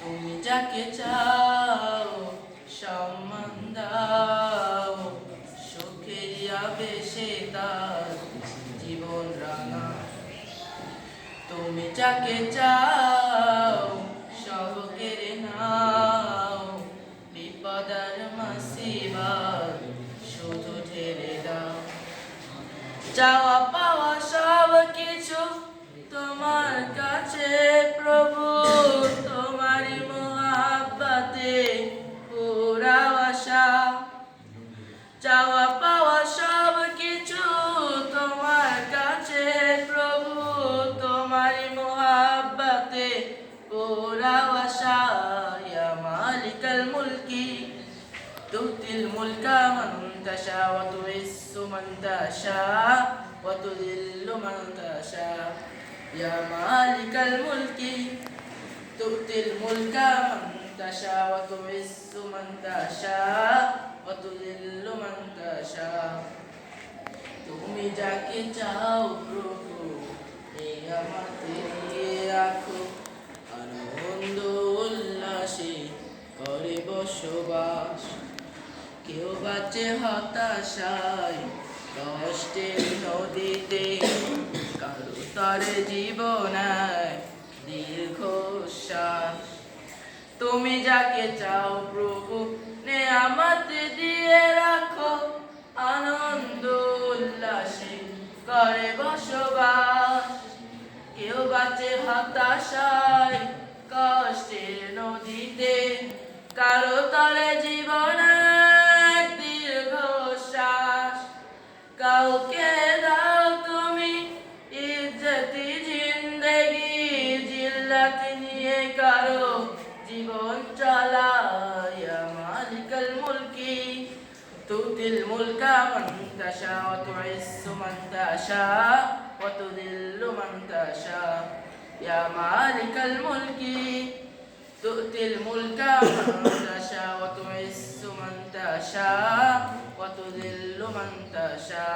তুমি যাকে চাও সম্মান দাও, সুখের আবেশে তার জীবন রাঙা। তুমি যাকে চাও সবকের নাও, বিপদার মুসিবত শুধু ঠেলে দাও। চাওয়া পাওয়া সব কিছু তোমার কাছে প্রভু, তোমারই মহাব্বতে পুরা আশা। চাওয়া পাওয়া সব কিছু তোমার কাছে প্রভু, তোমারই মহাব্বতে পুরা আশা। ইয়া মালিকাল মুলকি তুতিল মুলকা মান তাশা ওয়া তুইজ্জু মান তাশা ওয়া তুযিল্লু মান তাশা। ইয়া মালিকাল মুলকি তুতিল মুলকা মান তাশা ওয়া তুইজ্জু মান তাশা ওয়া তুযিল্লু মান তাশা। তুমি যাকে চাও প্রভু নিয়ামতে দিয়ে রাখো, আনন্দ উল্লাসে করে বসবাস। কেউ বাঁচে হতাশায় কষ্টের নদীতে, কারো তরে জীবনায় দীর্ঘশ্বাস। তুমি যাকে চাও প্রভু নেয়ামত দিয়ে রাখো, আনন্দ উল্লাসে করে বসবাস। কেউ বাঁচে হতাশায় কষ্টের নদীতে, কারো তরে জীবনের দীর্ঘশ্বাস। কাউকে দাও তুমি ইজ্জতি জিন্দেগি, জিল্লাত নিয়ে কারো জীবন চলা। ইয়া মালিকাল মুলকি তুতিল মুলকা মান তাশা ওয়া তুইজ্জু মান তাশা ওয়া তুযিল্লু মান তাশা। ইয়া মালিকাল মুলকি তুতিল মুলকা মান তাশা ওয়া তুইজ্জু মান তাশা ওয়া তুযিল্লু মান তাশা।